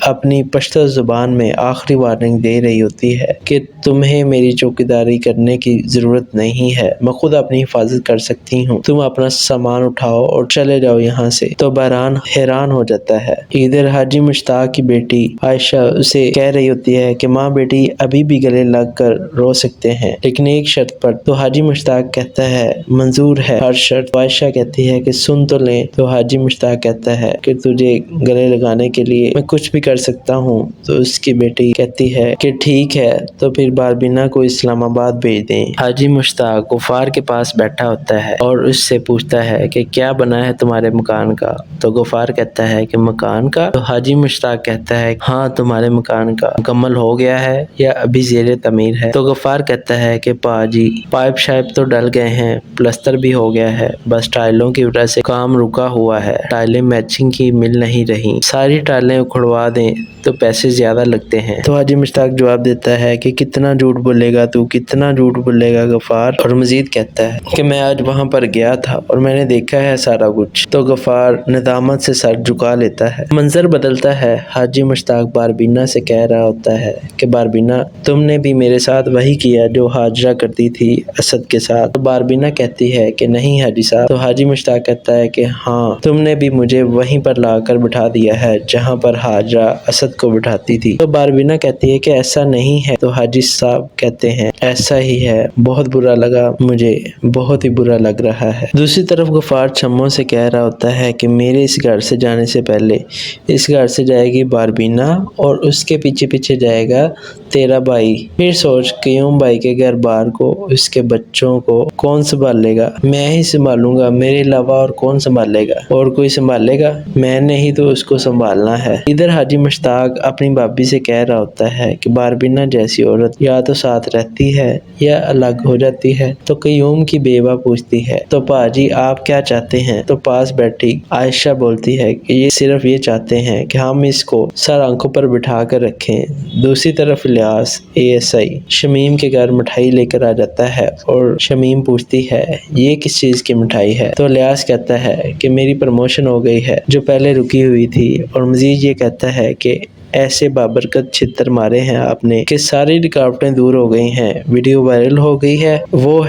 اپنی پشتو زبان میں آخری وارننگ دے رہی ہوتی ہے کہ تمہیں میری چوکیداری کرنے کی ضرورت نہیں ہے، میں خود اپنی حفاظت کر سکتی ہوں، تم اپنا سامان اٹھاؤ اور چلے جاؤ یہاں سے۔ تو بہران حیران ہو جاتا ہے۔ ادھر حاجی مشتاق کی بیٹی عائشہ اسے کہہ رہی ہوتی ہے کہ ماں بیٹی ابھی بھی گلے لگ کر رو سکتے ہیں، لیکن ایک شرط پر۔ تو حاجی مشتاق کہتا ہے منظور ہے ہر شرط۔ تو عائشہ کہتی ہے کہ سن تو لیں۔ تو حاجی مشتاق کہتا ہے کہ تجھے گلے لگانے کے لیے میں کچھ بھی کر سکتا ہوں۔ تو اس کی بیٹی کہتی ہے کہ ٹھیک ہے، تو پھر باربینا کو اسلام آباد بھیج دیں۔ حاجی مشتاق غفار کے پاس بیٹھا ہوتا ہے اور اس سے پوچھتا ہے کہ کیا بنا ہے تمہارے مکان کا؟ تو غفار کہتا ہے کہ مکان کا؟ تو حاجی مشتاق کہتا ہے ہاں تمہارے مکان کا مکمل ہو گیا ہے یا ابھی زیر تعمیر ہے؟ تو غفار کہتا ہے کہ پاجی پائپ شائپ تو ڈل گئے ہیں، پلستر بھی ہو گیا ہے، بس ٹائلوں کی وجہ سے کام رکا ہوا ہے، ٹائلیں میچنگ کی مل نہیں رہی، ساری ٹائلیں اکھڑوا دیں تو پیسے زیادہ لگتے ہیں۔ تو حاجی مشتاق جواب دیتا ہے کہ کتنا جھوٹ بولے گا تو، کتنا جھوٹ بولے گا غفار؟ اور مزید کہتا ہے کہ میں آج وہاں پر گیا تھا اور میں نے دیکھا ہے سارا کچھ۔ تو غفار ندامت سے سر جھکا لیتا ہے۔ منظر بدلتا ہے۔ حاجی مشتاق باربینا سے کہہ رہا ہوتا ہے کہ باربینا تم نے بھی میرے ساتھ وہی کیا جو حاجرہ کرتی تھی اسد کے ساتھ؟ تو باربینا کہتی ہے کہ نہیں حاجی صاحب۔ تو حاجی مشتاق کہتا ہے کہ ہاں تم نے بھی مجھے وہیں پر لا کر بٹھا دیا ہے جہاں پر حاجرہ اسد کو بٹھاتی تھی۔ تو باربینا کہتی ہے کہ ایسا نہیں ہے۔ تو حاجی صاحب کہتے ہیں ایسا ہی ہے، بہت برا لگا مجھے، بہت ہی برا لگ رہا ہے۔ دوسری طرف غفار چھموں سے کہہ رہا ہوتا ہے کہ میرے اس گھر سے جانے سے پہلے اس گھر سے جائے گی باربینا اور اس کے پیچھے پیچھے جائے گا تیرا بھائی۔ پھر سوچ قیوم بھائی کے گھر بار کو، اس کے بچوں کو کون سنبھالے گا؟ میں ہی سنبھالوں گا، میرے علاوہ اور کون سنبھالے گا؟ اور کوئی سنبھالے گا؟ میں نے ہی تو اس کو سنبھالنا ہے۔ ادھر حاجی مشتاق اپنی بھابھی سے کہہ رہا ہوتا ہے کہ باربینا جیسی عورت یا تو ساتھ رہتی ہے یا الگ ہو جاتی ہے۔ تو قیوم کی بیوہ پوچھتی ہے تو پاجی آپ کیا چاہتے ہیں؟ تو پاس بیٹھی عائشہ بولتی ہے کہ یہ صرف یہ چاہتے ہیں کہ ہم اس کو سر آنکھوں پر بٹھا کر رکھیں۔ دوسری طرف الیاس ASI شمیم کے گھر مٹھائی لے کر آ جاتا ہے اور شمیم پوچھتی ہے یہ کس چیز کی مٹھائی ہے؟ تو الیاس کہتا ہے کہ میری پروموشن ہو گئی ہے جو پہلے رکی ہوئی تھی، اور مزید یہ کہتا ہے کہ ایسے بابرکت چھتر مارے ہیں آپ نے کہ ساری رکاوٹیں دور ہو گئی ہیں، ویڈیو وائرل ہو گئی ہے، وہ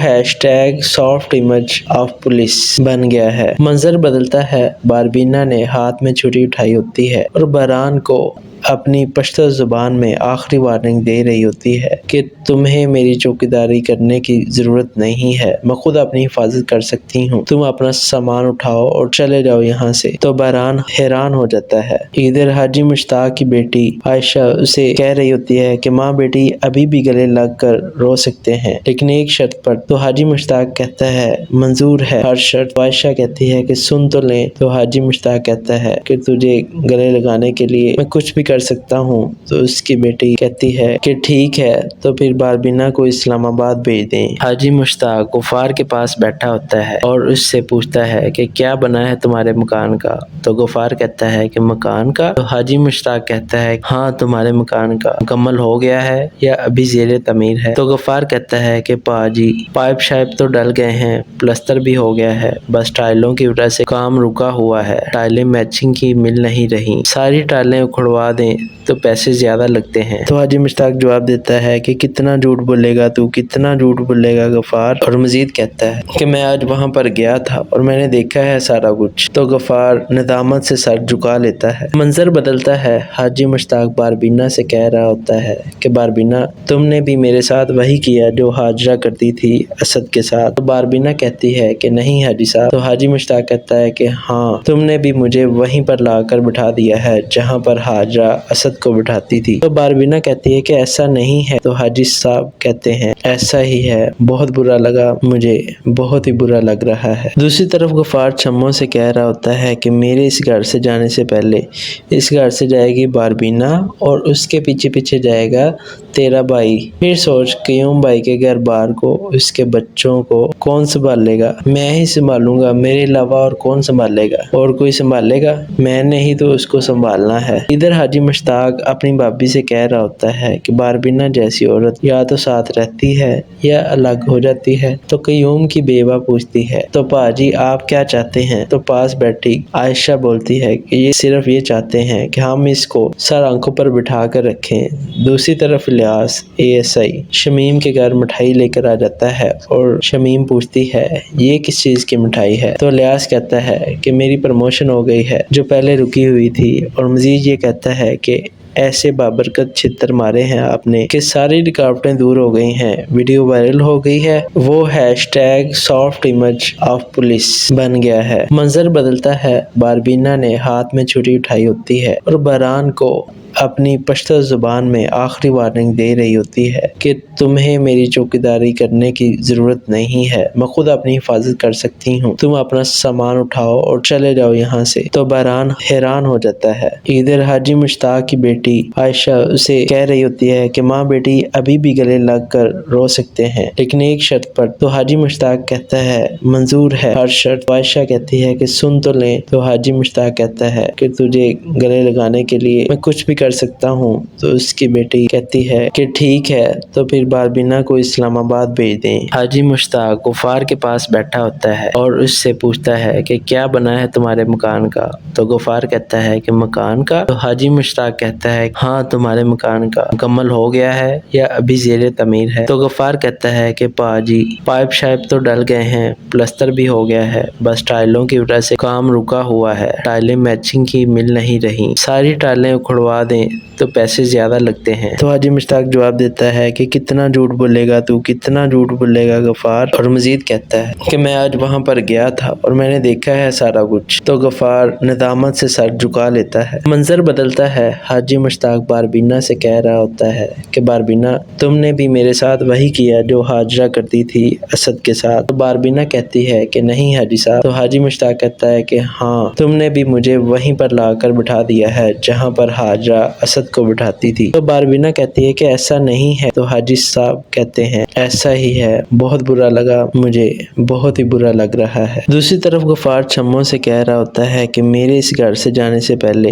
#سافٹ امیج آف پولیس بن گیا ہے۔ منظر بدلتا ہے۔ باربینا نے ہاتھ میں چھری اٹھائی ہوتی ہے اور بہران کو اپنی پشتو زبان میں آخری وارننگ دے رہی ہوتی ہے کہ تمہیں میری چوکیداری کرنے کی ضرورت نہیں ہے، میں خود اپنی حفاظت کر سکتی ہوں، تم اپنا سامان اٹھاؤ اور چلے جاؤ یہاں سے۔ تو بہران حیران ہو جاتا ہے۔ ادھر حاجی مشتاق کی بیٹی عائشہ اسے کہہ رہی ہوتی ہے کہ ماں بیٹی ابھی بھی گلے لگ کر رو سکتے ہیں، لیکن ایک شرط پر۔ تو حاجی مشتاق کہتا ہے منظور ہے ہر شرط۔ عائشہ کہتی ہے کہ سن تو لیں۔ تو حاجی مشتاق کہتا ہے کہ تجھے گلے لگانے کے لیے میں کچھ بھی کر سکتا ہوں۔ تو اس کی بیٹی کہتی ہے کہ ٹھیک ہے، تو پھر باربینا کو اسلام آباد بھیج دیں۔ حاجی مشتاق غفار کے پاس بیٹھا ہوتا ہے اور اس سے پوچھتا ہے کہ کیا بنا ہے تمہارے مکان کا؟ تو غفار کہتا ہے کہ مکان کا؟ تو حاجی مشتاق کہتا ہے ہاں تمہارے مکان کا مکمل ہو گیا ہے یا ابھی زیر تعمیر ہے؟ تو غفار کہتا ہے کہ پاجی پائپ شائپ تو ڈل گئے ہیں، پلستر بھی ہو گیا ہے، بس ٹائلوں کی وجہ سے کام رکا ہوا ہے، ٹائلیں میچنگ کی مل نہیں رہی، ساری ٹائلیں اکھڑوا دیں تو پیسے زیادہ لگتے ہیں۔ تو حاجی مشتاق جواب دیتا ہے کہ کتنا جھوٹ بولے گا تو، کتنا جھوٹ بولے گا غفار؟ اور مزید کہتا ہے کہ میں آج وہاں پر گیا تھا اور میں نے دیکھا ہے سارا کچھ۔ تو غفار ندامت سے سر جھکا لیتا ہے۔ منظر بدلتا ہے۔ حاجی مشتاق باربینا سے کہہ رہا ہوتا ہے کہ باربینا تم نے بھی میرے ساتھ وہی کیا جو حاجرہ کرتی تھی اسد کے ساتھ؟ تو باربینا کہتی ہے کہ نہیں حاجی صاحب۔ تو حاجی مشتاق کہتا ہے کہ ہاں تم نے بھی مجھے وہیں پر لا کر بٹھا دیا ہے جہاں پر حاجرہ اسد کو بٹھاتی تھی۔ تو باربینا کہتی ہے کہ ایسا نہیں ہے۔ تو حاجی صاحب کہتے ہیں ایسا ہی ہے، بہت برا لگا مجھے، بہت ہی برا لگ رہا ہے۔ دوسری طرف غفار چھموں سے کہہ رہا ہوتا ہے کہ میرے اس گھر سے جانے سے پہلے اس گھر سے جائے گی باربینا اور اس کے پیچھے پیچھے جائے گا تیرا بھائی۔ پھر سوچ قیوم بھائی کے گھر بار کو، اس کے بچوں کو کون سنبھالے گا؟ میں ہی سنبھالوں گا، میرے علاوہ اور کون سنبھالے گا؟ اور کوئی سنبھالے گا؟ میں نے ہی تو اس کو سنبھالنا ہے۔ ادھر حاجی مشتاق اپنی بھابھی سے کہہ رہا ہوتا ہے کہ باربینا جیسی عورت یا تو ساتھ رہتی ہے یا الگ ہو جاتی ہے۔ تو قیوم کی بیوہ پوچھتی ہے تو پاجی آپ کیا چاہتے ہیں؟ تو پاس بیٹھی عائشہ بولتی ہے کہ یہ صرف یہ چاہتے ہیں کہ ہم اس کو سر آنکھوں پر بٹھا کر رکھیں۔ دوسری طرف الیاس ASI شمیم کے گھر مٹھائی لے کر آ جاتا ہے اور شمیم پوچھتی ہے یہ کس چیز کی مٹھائی ہے؟ تو الیاس کہتا ہے کہ میری پروموشن ہو گئی ہے جو پہلے رکی ہوئی تھی، اور مزید یہ کہتا ہے کہ ایسے بابرکت چھتر مارے ہیں آپ نے کہ ساری رکاوٹیں دور ہو گئی ہیں، ویڈیو وائرل ہو گئی ہے، وہ #soft image of police بن گیا ہے۔ منظر بدلتا ہے، باربینا نے ہاتھ میں چھری اٹھائی ہوتی ہے اور بہران کو اپنی پشتو زبان میں آخری وارننگ دے رہی ہوتی ہے کہ تمہیں میری چوکیداری کرنے کی ضرورت نہیں ہے، میں خود اپنی حفاظت کر سکتی ہوں، تم اپنا سامان اٹھاؤ اور چلے جاؤ یہاں سے۔ تو بہران حیران ہو جاتا ہے۔ ادھر حاجی مشتاق کی بیٹی عائشہ اسے کہہ رہی ہوتی ہے کہ ماں بیٹی ابھی بھی گلے لگ کر رو سکتے ہیں لیکن ایک شرط پر۔ تو حاجی مشتاق کہتا ہے منظور ہے ہر شرط۔ عائشہ کہتی ہے کہ سن تو لیں۔ تو حاجی مشتاق کہتا ہے کہ تجھے گلے لگانے کے لیے میں کچھ بھی کر سکتا ہوں۔ تو اس کی بیٹی کہتی ہے کہ ٹھیک ہے تو پھر باربینا کو اسلام آباد بھیج دیں۔ حاجی مشتاق غفار کے پاس بیٹھا ہوتا ہے اور اس سے پوچھتا ہے کہ کیا بنا ہے تمہارے مکان کا؟ تو غفار کہتا ہے کہ مکان کا؟ تو حاجی مشتاق کہتا ہے ہاں تمہارے مکان کا مکمل ہو گیا ہے یا ابھی زیر تعمیر ہے؟ تو غفار کہتا ہے کہ پاجی پائپ شائپ تو ڈل گئے ہیں، پلستر بھی ہو گیا ہے، بس ٹائلوں کی وجہ سے کام رکا ہوا ہے، ٹائلیں میچنگ کی مل نہیں رہی، ساری ٹائلیں اکھڑوا دیں تو پیسے زیادہ لگتے ہیں۔ تو حاجی مشتاق جواب دیتا ہے کہ کتنا جھوٹ بولے گا تو، کتنا جھوٹ بولے گا غفار، اور مزید کہتا ہے کہ میں آج وہاں پر گیا تھا اور میں نے دیکھا ہے سارا کچھ۔ تو غفار ندامت سے سر جھکا لیتا ہے۔ منظر بدلتا ہے، حاجی مشتاق باربینا سے کہہ رہا ہوتا ہے کہ باربینا تم نے بھی میرے ساتھ وہی کیا جو ہاجرہ کرتی تھی اسد کے ساتھ؟ تو باربینا کہتی ہے کہ نہیں حاجی صاحب۔ تو حاجی مشتاق کہتا ہے کہ ہاں تم نے بھی مجھے وہیں پر لا کر بٹھا دیا ہے جہاں پر ہاجرہ اسد کو بٹھاتی تھی۔ تو باربینا کہتی ہے کہ ایسا نہیں ہے۔ تو حاجی صاحب کہتے ہیں ایسا ہی ہے، بہت برا لگا مجھے، بہت ہی برا لگ رہا ہے۔ دوسری طرف غفار چھموں سے کہہ رہا ہوتا ہے کہ میرے اس گھر سے جانے سے پہلے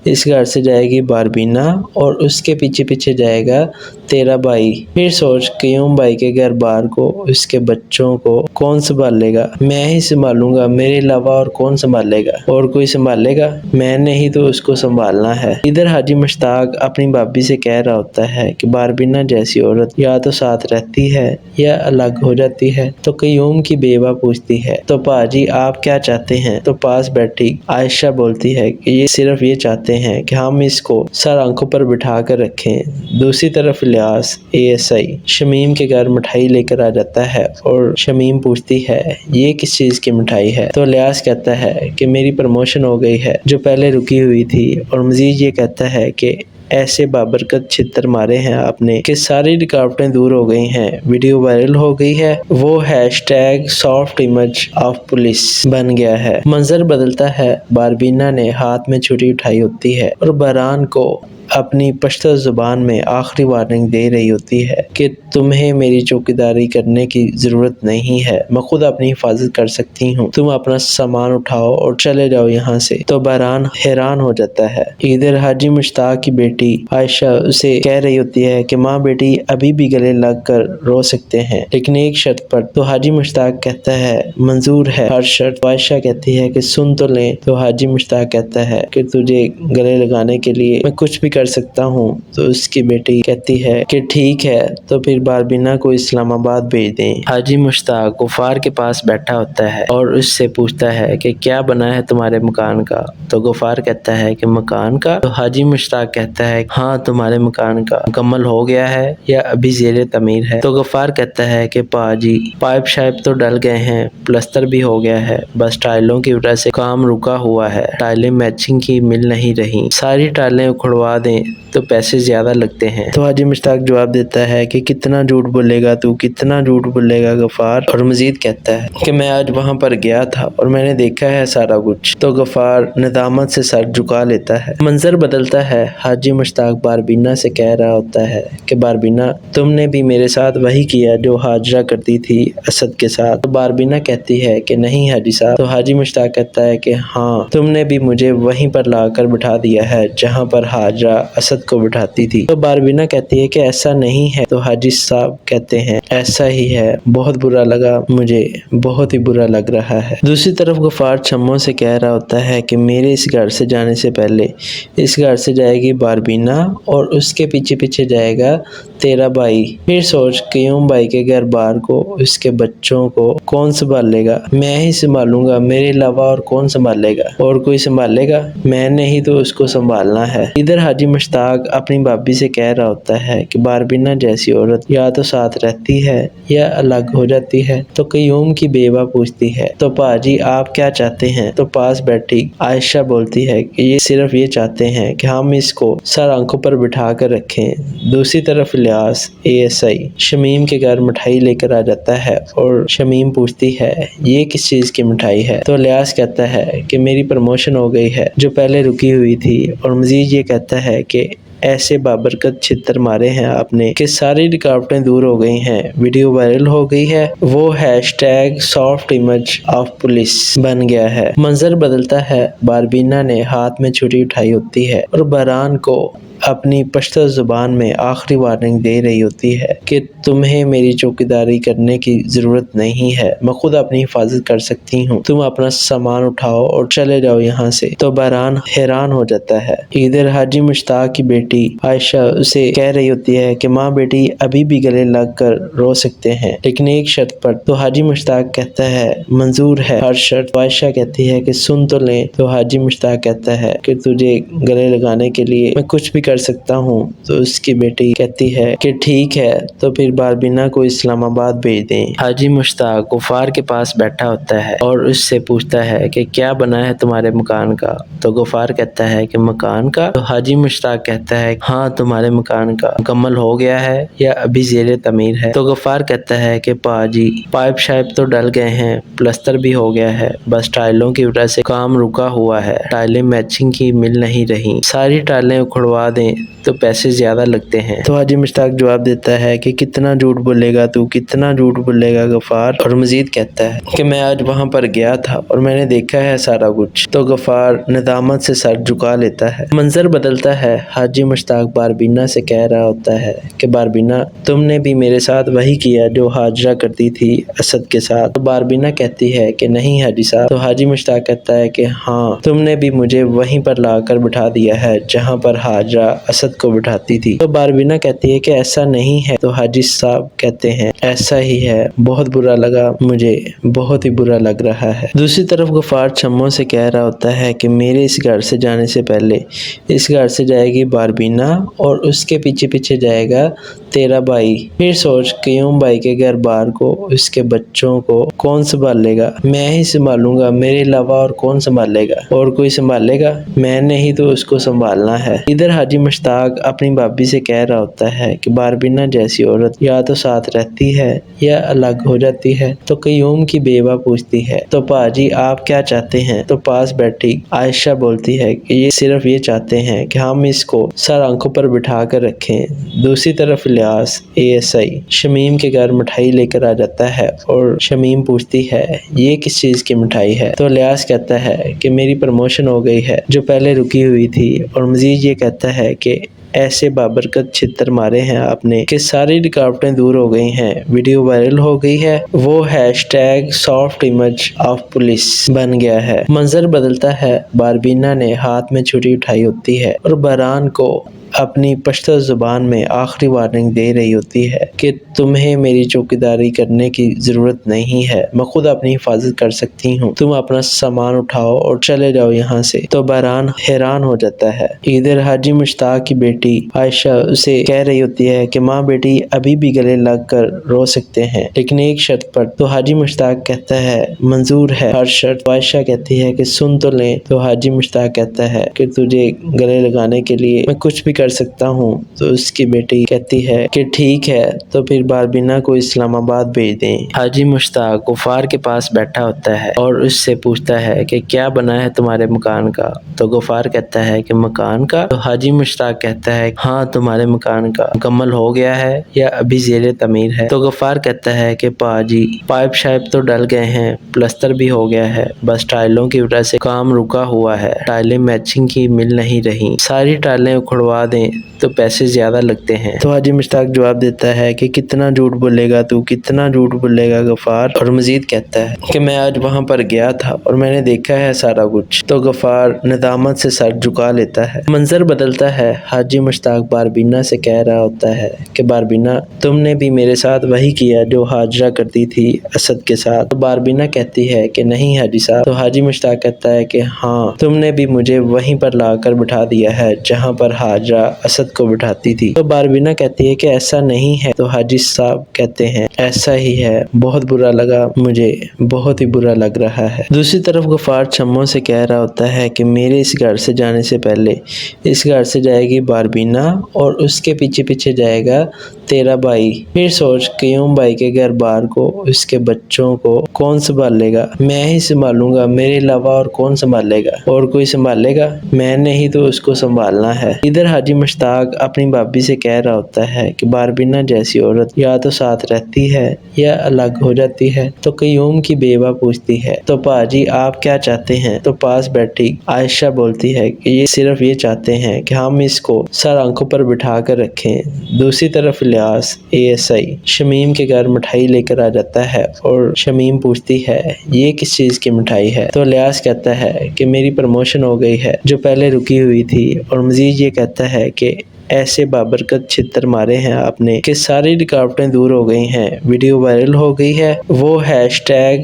اس گھر سے جائے گی باربینا اور اس کے پیچھے پیچھے جائے گا تیرا بھائی۔ پھر سوچ قیوم بھائی کے گھر بار کو، اس کے بچوں کو کون سنبھالے گا؟ میں ہی سنبھالوں گا، میرے علاوہ اور کون سنبھالے گا؟ اور کوئی سنبھالے گا؟ میں نے ہی تو اس کو سنبھالنا ہے۔ ادھر حاجی مشتاق اپنی بھابھی سے کہہ رہا ہوتا ہے کہ باربینا جیسی عورت یا تو ساتھ رہتی ہے یا الگ ہو جاتی ہے۔ تو قیوم کی بیوہ پوچھتی ہے تو پاجی آپ کیا چاہتے ہیں؟ تو پاس بیٹھی عائشہ بولتی ہے کہ یہ صرف یہ چاہتے ہیں کہ ہم اس کو سر آنکھوں پر بٹھا کر رکھیں۔ دوسری طرف الیاس ASI شمیم کے گھر مٹھائی لے کر آ جاتا ہے اور شمیم پوچھتی ہے یہ کس چیز کی مٹھائی ہے؟ تو الیاس کہتا ہے کہ میری پروموشن ہو گئی ہے جو پہلے رکی ہوئی تھی، اور مزید یہ کہتا ہے کہ ایسے بابرکت چھتر مارے ہیں آپ نے کہ ساری رکاوٹیں دور ہو گئی ہیں، ویڈیو وائرل ہو گئی ہے، وہ #soft image of police بن گیا ہے۔ منظر بدلتا ہے، باربینا نے ہاتھ میں چھری اٹھائی ہوتی ہے اور بہران کو اپنی پشتو زبان میں آخری وارننگ دے رہی ہوتی ہے کہ تمہیں میری چوکیداری کرنے کی ضرورت نہیں ہے، میں خود اپنی حفاظت کر سکتی ہوں، تم اپنا سامان اٹھاؤ اور چلے جاؤ یہاں سے۔ تو بہران حیران ہو جاتا ہے۔ ادھر حاجی مشتاق کی بیٹی عائشہ اسے کہہ رہی ہوتی ہے کہ ماں بیٹی ابھی بھی گلے لگ کر رو سکتے ہیں لیکن ایک شرط پر۔ تو حاجی مشتاق کہتا ہے منظور ہے ہر شرط۔ عائشہ کہتی ہے کہ سن تو لیں۔ تو حاجی مشتاق کہتا ہے کہ تجھے گلے لگانے کے لیے میں کچھ بھی کر سکتا ہوں۔ تو اس کی بیٹی کہتی ہے کہ ٹھیک ہے تو پھر باربینا کو اسلام آباد بھیج دیں۔ حاجی مشتاق غفار کے پاس بیٹھا ہوتا ہے اور اس سے پوچھتا ہے کہ کیا بنا ہے تمہارے مکان کا؟ تو غفار کہتا ہے کہ مکان کا؟ تو حاجی مشتاق کہتا ہے ہاں تمہارے مکان کا مکمل ہو گیا ہے یا ابھی زیر تعمیر ہے؟ تو غفار کہتا ہے کہ پاجی پائپ شائپ تو ڈل گئے ہیں، پلستر بھی ہو گیا ہے، بس ٹائلوں کی وجہ سے کام رکا ہوا ہے، ٹائلیں میچنگ کی مل نہیں رہی، ساری ٹائلیں اکھڑوا دیں تو پیسے زیادہ لگتے ہیں۔ تو حاجی مشتاق جواب دیتا ہے کہ کتنا جھوٹ بولے گا تو، کتنا جھوٹ بولے گا غفار، اور مزید کہتا ہے کہ میں آج وہاں پر گیا تھا اور میں نے دیکھا ہے سارا کچھ۔ تو غفار ندامت سے سر جھکا لیتا ہے۔ منظر بدلتا ہے، حاجی مشتاق باربینا سے کہہ رہا ہوتا ہے کہ باربینا تم نے بھی میرے ساتھ وہی کیا جو ہاجرہ کرتی تھی اسد کے ساتھ؟ تو باربینا کہتی ہے کہ نہیں حاجی صاحب۔ تو حاجی مشتاق کہتا ہے کہ ہاں تم نے بھی مجھے وہیں پر لا کر بٹھا دیا ہے جہاں پر ہاجرہ اسد کو بٹھاتی تھی۔ تو باربینا کہتی ہے کہ ایسا نہیں ہے، تو حاجی صاحب کہتے ہیں ایسا ہی ہے، بہت برا لگا مجھے، بہت ہی برا لگ رہا ہے۔ دوسری طرف غفار چھموں سے کہہ رہا ہوتا ہے کہ میرے اس گھر سے جانے سے پہلے اس گھر سے جائے گی باربینا اور اس کے پیچھے پیچھے جائے گا تیرا بھائی۔ پھر سوچ قیوم بھائی کے گھر بار کو، اس کے بچوں کو کون سنبھال لے گا؟ میں ہی سنبھالوں گا، میرے علاوہ اور کون سنبھالے گا؟ اور کوئی سنبھالے گا؟ میں نے ہی تو اس کو سنبھالنا ہے۔ ادھر حاجی مشتاق اپنی بھابھی سے کہہ رہا ہوتا ہے کہ باربینا جیسی عورت یا تو ساتھ رہتی ہے یا الگ ہو جاتی ہے۔ تو قیوم کی بیوہ پوچھتی ہے تو پاجی آپ کیا چاہتے ہیں؟ تو پاس بیٹھی عائشہ بولتی ہے کہ یہ صرف یہ چاہتے ہیں کہ ہم اس کو سر آنکھوں پر بٹھا کر رکھیں۔ دوسری طرف الیاس ASI شمیم کے گھر مٹھائی لے کر آ جاتا ہے اور شمیم پوچھتی ہے یہ کس چیز کی مٹھائی ہے؟ تو الیاس کہتا ہے کہ میری پروموشن ہو گئی ہے جو پہلے رکی ہوئی تھی، اور مزید یہ کہتا ہے کہ ایسے بابرکت چھتر مارے ہیں آپ نے کہ ساری رکاوٹیں دور ہو گئی ہیں، ویڈیو وائرل ہو گئی ہے، وہ #سافٹ امیج آف پولیس بن گیا ہے۔ منظر بدلتا ہے، باربینا نے ہاتھ میں چھری اٹھائی ہوتی ہے اور بہران کو اپنی پشتو زبان میں آخری وارننگ دے رہی ہوتی ہے کہ تمہیں میری چوکیداری کرنے کی ضرورت نہیں ہے، میں خود اپنی حفاظت کر سکتی ہوں، تم اپنا سامان اٹھاؤ اور چلے جاؤ یہاں سے۔ تو بہران حیران ہو جاتا ہے۔ ادھر حاجی مشتاق کی بیٹی عائشہ اسے کہہ رہی ہوتی ہے کہ ماں بیٹی ابھی بھی گلے لگ کر رو سکتے ہیں لیکن ایک شرط پر۔ تو حاجی مشتاق کہتا ہے منظور ہے ہر شرط۔ عائشہ کہتی ہے کہ سن تو لیں۔ تو حاجی مشتاق کہتا ہے کہ تجھے گلے لگانے کے لیے میں کچھ بھی کر سکتا ہوں۔ تو اس کی بیٹی کہتی ہے کہ ٹھیک ہے، تو پھر باربینا کو اسلام آباد بھیج دیں۔ حاجی مشتاق غفار کے پاس بیٹھا ہوتا ہے اور اس سے پوچھتا ہے کہ کیا بنا ہے تمہارے مکان کا؟ تو غفار کہتا ہے کہ مکان کا؟ تو حاجی مشتاق کہتا ہے ہاں تمہارے مکان کا مکمل ہو گیا ہے یا ابھی زیر تعمیر ہے؟ تو غفار کہتا ہے کہ پاجی پائپ شائپ تو ڈل گئے ہیں، پلستر بھی ہو گیا ہے، بس ٹائلوں کی وجہ سے کام رکا ہوا ہے، ٹائلیں میچنگ کی مل نہیں رہی، ساری ٹائلیں اکھڑوا دیں تو پیسے زیادہ لگتے ہیں۔ تو حاجی مشتاق جواب دیتا ہے کہ کتنا جھوٹ بولے گا تو، کتنا جھوٹ بولے گا غفار؟ اور مزید کہتا ہے کہ میں آج وہاں پر گیا تھا اور میں نے دیکھا ہے سارا کچھ۔ تو غفار ندامت سے سر جھکا لیتا ہے۔ منظر بدلتا ہے، حاجی مشتاق باربینا سے کہہ رہا ہوتا ہے کہ باربینا تم نے بھی میرے ساتھ وہی کیا جو حاجرہ کرتی تھی اسد کے ساتھ؟ تو باربینا کہتی ہے کہ نہیں حاجی صاحب۔ تو حاجی مشتاق کہتا ہے کہ ہاں تم نے بھی مجھے وہیں پر لا کر بٹھا دیا ہے جہاں پر حاجرہ اسد کو بٹھاتی تھی۔ تو باربینا کہتی ہے کہ ایسا نہیں ہے، تو حاجی صاحب کہتے ہیں ایسا ہی ہے، بہت برا لگا مجھے، بہت ہی برا لگ رہا ہے۔ دوسری طرف غفار چھموں سے کہہ رہا ہوتا ہے کہ میرے اس گھر سے جانے سے پہلے اس گھر سے جائے گی باربینا اور اس کے پیچھے پیچھے جائے گا تیرا بھائی۔ پھر سوچ قیوم بھائی کے گھر بار کو، اس کے بچوں کو کون سنبھال لے گا؟ میں ہی سنبھالوں گا، میرے علاوہ اور کون سنبھالے گا؟ اور کوئی سنبھالے گا؟ میں نے ہی تو اس کو سنبھالنا ہے۔ ادھر حاجی مشتاق اپنی بھابھی سے کہہ رہا ہوتا ہے کہ باربینا جیسی عورت یا تو ساتھ رہتی ہے یا الگ ہو جاتی ہے۔ تو قیوم کی بیوہ پوچھتی ہے تو پاجی آپ کیا چاہتے ہیں؟ تو پاس بیٹھی عائشہ بولتی ہے کہ یہ صرف یہ چاہتے ہیں کہ ہم اس کو سر آنکھوں پر بٹھا کر رکھیں۔ دوسری طرف الیاس ASI شمیم کے گھر مٹھائی لے کر آ جاتا ہے اور شمیم پوچھتی ہے یہ کس چیز کی مٹھائی ہے؟ تو الیاس کہتا ہے کہ میری پروموشن ہو گئی ہے جو پہلے رکی ہوئی تھی، اور مزید یہ کہتا ہے کہ ایسے بابرکت چھتر مارے ہیں آپ نے کہ ساری رکاوٹیں دور ہو گئی ہیں، ویڈیو وائرل ہو گئی ہے، وہ #سافٹ امیج آف پولیس بن گیا ہے۔ منظر بدلتا ہے، باربینا نے ہاتھ میں چھری اٹھائی ہوتی ہے اور بہران کو اپنی پشتو زبان میں آخری وارننگ دے رہی ہوتی ہے کہ تمہیں میری چوکیداری کرنے کی ضرورت نہیں ہے، میں خود اپنی حفاظت کر سکتی ہوں، تم اپنا سامان اٹھاؤ اور چلے جاؤ یہاں سے۔ تو بہران حیران ہو جاتا ہے۔ ادھر حاجی مشتاق کی بیٹی عائشہ اسے کہہ رہی ہوتی ہے کہ ماں بیٹی ابھی بھی گلے لگ کر رو سکتے ہیں لیکن ایک شرط پر۔ تو حاجی مشتاق کہتا ہے منظور ہے ہر شرط۔ عائشہ کہتی ہے کہ سن تو لیں۔ تو حاجی مشتاق کہتا ہے کہ تجھے گلے لگانے کے لیے میں کچھ بھی کر سکتا ہوں۔ تو اس کی بیٹی کہتی ہے کہ ٹھیک ہے، تو پھر باربینا کو اسلام آباد بھیج دیں۔ حاجی مشتاق غفار کے پاس بیٹھا ہوتا ہے اور اس سے پوچھتا ہے کہ کیا بنا ہے تمہارے مکان کا؟ تو غفار کہتا ہے کہ مکان کا؟ تو حاجی مشتاق کہتا ہے ہاں تمہارے مکان کا مکمل ہو گیا ہے یا ابھی زیر تعمیر ہے؟ تو غفار کہتا ہے کہ پاجی پائپ شائپ تو ڈل گئے ہیں، پلستر بھی ہو گیا ہے، بس ٹائلوں کی وجہ سے کام رکا ہوا ہے، ٹائلیں میچنگ کی مل نہیں رہی، ساری ٹائلیں اکھڑوا دیں تو پیسے زیادہ لگتے ہیں۔ تو حاجی مشتاق جواب دیتا ہے کہ کتنا جھوٹ بولے گا تو، کتنا جھوٹ بولے گا غفار، اور مزید کہتا ہے کہ میں آج وہاں پر گیا تھا اور میں نے دیکھا ہے سارا کچھ۔ تو غفار ندامت سے سر جھکا لیتا ہے۔ منظر بدلتا ہے، حاجی مشتاق باربینا سے کہہ رہا ہوتا ہے کہ باربینا تم نے بھی میرے ساتھ وہی کیا جو ہاجرہ کرتی تھی اسد کے ساتھ۔ تو باربینا کہتی ہے کہ نہیں حاجی صاحب۔ تو حاجی مشتاق کہتا ہے کہ ہاں، تم نے بھی مجھے وہیں پر لا کر بٹھا دیا ہے جہاں پر ہاجرہ اسد کو بٹھاتی تھی۔ تو باربینا کہتی ہے کہ ایسا نہیں ہے۔ تو حاجی صاحب کہتے ہیں ایسا ہی ہے، بہت برا لگا مجھے، بہت ہی برا لگ رہا ہے۔ دوسری طرف غفار چھموں سے کہہ رہا ہوتا ہے کہ میرے اس گھر سے جانے سے پہلے اس گھر سے جائے گی باربینا اور اس کے پیچھے پیچھے جائے گا تیرا بھائی۔ پھر سوچ قیوم بھائی کے گھر بار کو، اس کے بچوں کو کون سنبھالے گا؟ میں ہی سنبھالوں گا، میرے علاوہ اور کون سنبھالے گا؟ اور کوئی سنبھالے گا؟ میں نے ہی تو اس کو سنبھالنا ہے۔ ادھر حاجی مشتاق اپنی بھابھی سے کہہ رہا ہوتا ہے کہ باربینا جیسی عورت یا تو ساتھ رہتی ہے یا الگ ہو جاتی ہے۔ تو قیوم کی بیوہ پوچھتی ہے تو پاجی آپ کیا چاہتے ہیں؟ تو پاس بیٹھی عائشہ بولتی ہے کہ یہ صرف یہ چاہتے ہیں کہ ہم اس کو سر آنکھوں پر بٹھا کر رکھیں۔ دوسری طرف الیاس ASI شمیم کے گھر مٹھائی لے کر آ جاتا ہے اور شمیم پوچھتی ہے یہ کس چیز کی مٹھائی ہے؟ تو الیاس کہتا ہے کہ میری پروموشن ہو گئی ہے جو پہلے رکی ہوئی تھی، اور مزید یہ کہتا ہے کہ ایسے بابرکت چھتر مارے ہیں آپ نے کہ ساری رکاوٹیں دور ہو گئی ہیں، ویڈیو وائرل ہو گئی ہے، وہ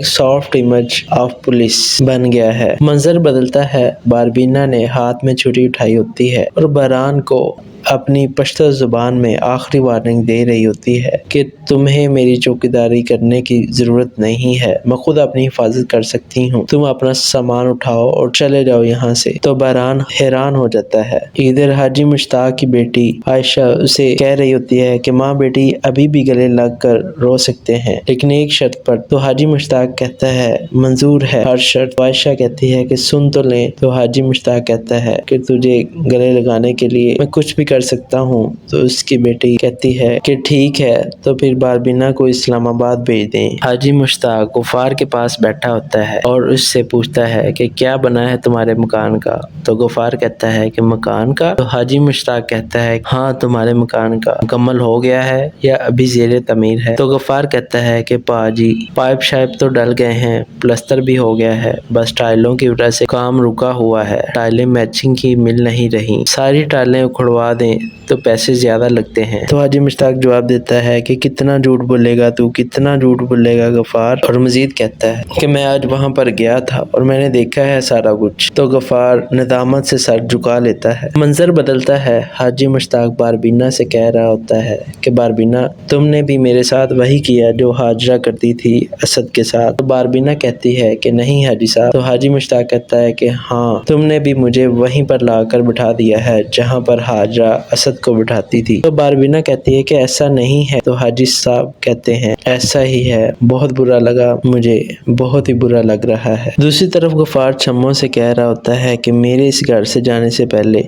#سافٹ امیج آف پولیس بن گیا ہے۔ منظر بدلتا ہے، باربینا نے ہاتھ میں چھری اٹھائی ہوتی ہے اور بہران کو اپنی پشتو زبان میں آخری وارننگ دے رہی ہوتی ہے کہ تمہیں میری چوکیداری کرنے کی ضرورت نہیں ہے، میں خود اپنی حفاظت کر سکتی ہوں، تم اپنا سامان اٹھاؤ اور چلے جاؤ یہاں سے۔ تو بہران حیران ہو جاتا ہے۔ ادھر حاجی مشتاق کی بیٹی عائشہ اسے کہہ رہی ہوتی ہے کہ ماں بیٹی ابھی بھی گلے لگ کر رو سکتے ہیں لیکن ایک شرط پر۔ تو حاجی مشتاق کہتا ہے منظور ہے ہر شرط۔ عائشہ کہتی ہے کہ سن تو لیں۔ تو حاجی مشتاق کہتا ہے کہ تجھے گلے لگانے کے لیے میں کچھ بھی کر سکتا ہوں۔ تو اس کی بیٹی کہتی ہے کہ ٹھیک ہے، تو پھر باربینا کو اسلام آباد بھیج دیں۔ حاجی مشتاق غفار کے پاس بیٹھا ہوتا ہے اور اس سے پوچھتا ہے کہ کیا بنا ہے تمہارے مکان کا؟ تو غفار کہتا ہے کہ مکان کا؟ تو حاجی مشتاق کہتا ہے ہاں، تمہارے مکان کا مکمل ہو گیا ہے یا ابھی زیر تعمیر ہے؟ تو غفار کہتا ہے کہ پاجی پائپ شائپ تو ڈل گئے ہیں، پلستر بھی ہو گیا ہے، بس ٹائلوں کی وجہ سے کام رکا ہوا ہے، ٹائلیں میچنگ کی مل نہیں رہی، ساری ٹائلیں اکھڑوا دیں تو پیسے زیادہ لگتے ہیں۔ تو حاجی مشتاق جواب دیتا ہے کہ کتنا جھوٹ بولے گا تو، کتنا جھوٹ بولے گا غفار، اور مزید کہتا ہے کہ میں آج وہاں پر گیا تھا اور میں نے دیکھا ہے سارا کچھ۔ تو غفار ندامت سے سر جھکا لیتا ہے۔ منظر بدلتا ہے، حاجی مشتاق باربینا سے کہہ رہا ہوتا ہے کہ باربینا تم نے بھی میرے ساتھ وہی کیا جو ہاجرہ کرتی تھی اسد کے ساتھ۔ تو باربینا کہتی ہے کہ نہیں حاجی صاحب۔ تو حاجی مشتاق کہتا ہے کہ ہاں، تم نے بھی مجھے وہیں پر لا کر بٹھا دیا ہے جہاں پر ہاجرہ اسد کو بٹھاتی تھی۔ تو باربینا کہتی ہے کہ ایسا نہیں ہے۔ تو حاجی صاحب کہتے ہیں ایسا ہی ہے، بہت برا لگا مجھے، بہت ہی برا لگ رہا ہے۔ دوسری طرف غفار چھموں سے کہہ رہا ہوتا ہے کہ میرے اس گھر سے جانے سے پہلے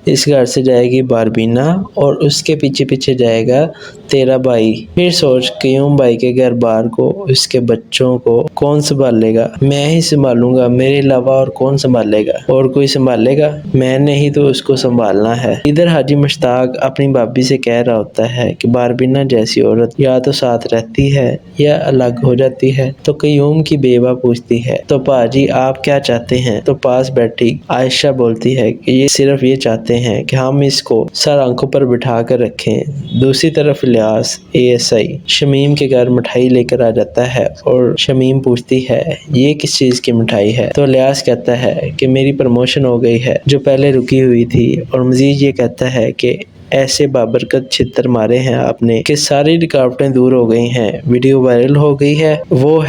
اس گھر سے جائے گی باربینا اور اس کے پیچھے پیچھے جائے گا تیرا بھائی۔ پھر سوچ قیوم بھائی کے گھر بار کو، اس کے بچوں کو کون سنبھالے گا؟ میں ہی سنبھالوں گا، میرے علاوہ اور کون سنبھالے گا؟ اور کوئی سنبھالے گا؟ میں نے ہی تو اس کو سنبھالنا ہے۔ ادھر حاجی مشتاق اپنی بھابھی سے کہہ رہا ہوتا ہے کہ باربینا جیسی عورت یا تو ساتھ رہتی ہے یا الگ ہو جاتی ہے۔ تو قیوم کی بیوہ پوچھتی ہے تو پاجی آپ کیا چاہتے ہیں؟ تو پاس بیٹھی عائشہ بولتی ہے کہ یہ صرف یہ چاہتے ہیں کہ ہم اس کو سر آنکھوں پر بٹھا کر رکھیں۔ دوسری طرف الیاس ASI شمیم کے گھر مٹھائی لے کر آ جاتا ہے اور شمیم پوچھتی ہے یہ کس چیز کی مٹھائی ہے؟ تو الیاس کہتا ہے کہ میری پروموشن ہو گئی ہے جو پہلے رکی ہوئی تھی، اور مزید یہ کہتا ہے کہ ایسے بابرکت چھتر مارے ہیں آپ نے کہ ساری رکاوٹیں دور ہو گئی ہیں، ویڈیو وائرل ہو گئی ہے، وہ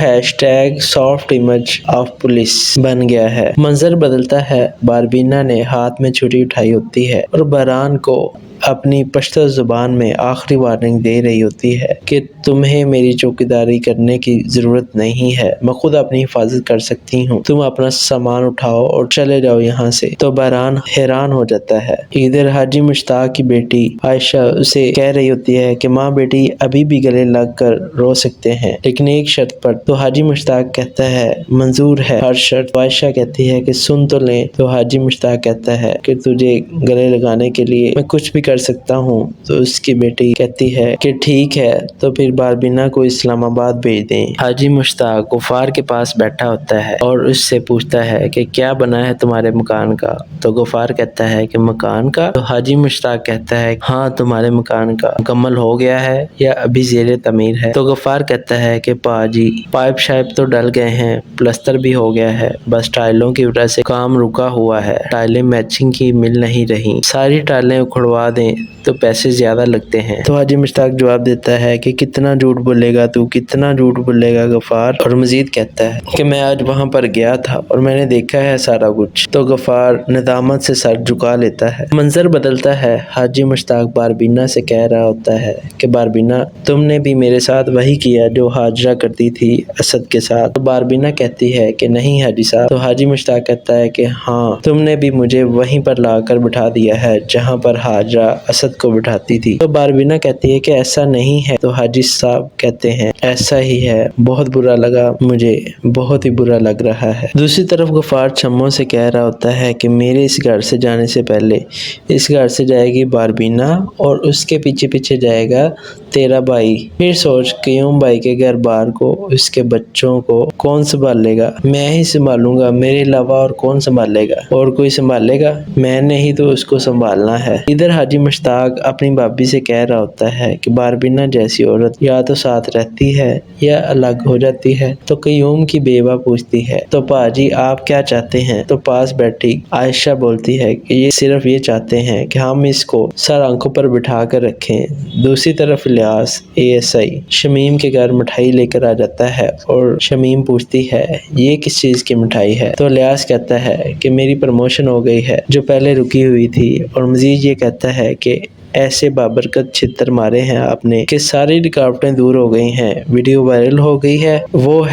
#سافٹ امیج آف پولیس بن گیا ہے۔ منظر بدلتا ہے، باربینا نے ہاتھ میں چھری اٹھائی ہوتی ہے اور بہران کو اپنی پشتو زبان میں آخری وارننگ دے رہی ہوتی ہے کہ تمہیں میری چوکیداری کرنے کی ضرورت نہیں ہے، میں خود اپنی حفاظت کر سکتی ہوں، تم اپنا سامان اٹھاؤ اور چلے جاؤ یہاں سے۔ تو بہران حیران ہو جاتا ہے۔ ادھر حاجی مشتاق کی بیٹی عائشہ اسے کہہ رہی ہوتی ہے کہ ماں بیٹی ابھی بھی گلے لگ کر رو سکتے ہیں، لیکن ایک شرط پر۔ تو حاجی مشتاق کہتا ہے منظور ہے ہر شرط۔ عائشہ کہتی ہے کہ سن تو لیں۔ تو حاجی مشتاق کہتا ہے کہ تجھے گلے لگانے کے لیے میں کچھ بھی کر سکتا ہوں۔ تو اس کی بیٹی کہتی ہے کہ ٹھیک ہے، تو پھر باربینا کو اسلام آباد بھیج دیں۔ حاجی مشتاق غفار کے پاس بیٹھا ہوتا ہے اور اس سے پوچھتا ہے کہ کیا بنا ہے تمہارے مکان کا؟ تو غفار کہتا ہے کہ مکان کا؟ تو حاجی مشتاق کہتا ہے ہاں تمہارے مکان کا مکمل ہو گیا ہے یا ابھی زیر تعمیر ہے؟ تو غفار کہتا ہے کہ پاجی پائپ شائپ تو ڈل گئے ہیں، پلستر بھی ہو گیا ہے، بس ٹائلوں کی وجہ سے کام رکا ہوا ہے، ٹائلیں میچنگ کی مل نہیں رہی، ساری ٹائلیں اکھڑوا دیں تو پیسے زیادہ لگتے ہیں۔ تو حاجی مشتاق جواب دیتا ہے کہ کتنا جھوٹ بولے گا تو، کتنا جھوٹ بولے گا غفار؟ اور مزید کہتا ہے کہ میں آج وہاں پر گیا تھا اور میں نے دیکھا ہے سارا کچھ۔ تو غفار ندامت سے سر جھکا لیتا ہے۔ منظر بدلتا ہے۔ حاجی مشتاق باربینا سے کہہ رہا ہوتا ہے کہ باربینا تم نے بھی میرے ساتھ وہی کیا جو ہاجرہ کرتی تھی اسد کے ساتھ؟ تو باربینا کہتی ہے کہ نہیں حاجی صاحب۔ تو حاجی مشتاق کہتا ہے کہ ہاں تم نے بھی مجھے وہیں پر لا کر بٹھا دیا ہے جہاں پر ہاجرہ اسد کو بٹھاتی تھی۔ تو باربینا کہتی ہے کہ ایسا نہیں ہے۔ تو حاجی صاحب کہتے ہیں ایسا ہی ہے، بہت برا لگا مجھے، بہت ہی برا لگ رہا ہے۔ دوسری طرف غفار چھموں سے کہہ رہا ہوتا ہے کہ میرے اس گھر سے جانے سے پہلے اس گھر سے جائے گی باربینا اور اس کے پیچھے پیچھے جائے گا تیرا بھائی۔ پھر سوچ قیوم بھائی کے گھر بار کو، اس کے بچوں کو کون سنبھالے گا؟ میں ہی سنبھالوں گا، میرے علاوہ اور کون سنبھالے گا؟ اور کوئی سنبھالے گا؟ میں نے ہی تو اس کو سنبھالنا ہے۔ ادھر حاجی مشتاق اپنی بھابھی سے کہہ رہا ہوتا ہے کہ باربینا جیسی عورت یا تو ساتھ رہتی ہے یا الگ ہو جاتی ہے۔ تو قیوم کی بیوہ پوچھتی ہے تو پاجی آپ کیا چاہتے ہیں؟ تو پاس بیٹھی عائشہ بولتی ہے کہ یہ صرف یہ چاہتے ہیں کہ ہم اس کو سر آنکھوں پر بٹھا کر رکھیں۔ دوسری طرف الیاس ASI شمیم کے گھر مٹھائی لے کر آ جاتا ہے اور شمیم پوچھتی ہے یہ کس چیز کی مٹھائی ہے؟ تو الیاس کہتا ہے کہ میری پروموشن ہو گئی ہے جو پہلے رکی ہوئی تھی، اور مزید یہ کہتا ہے کہ ایسے بابرکت چھتر مارے ہیں آپ نے کہ ساری رکاوٹیں دور ہو گئی ہیں، ویڈیو وائرل ہو گئی ہے، وہ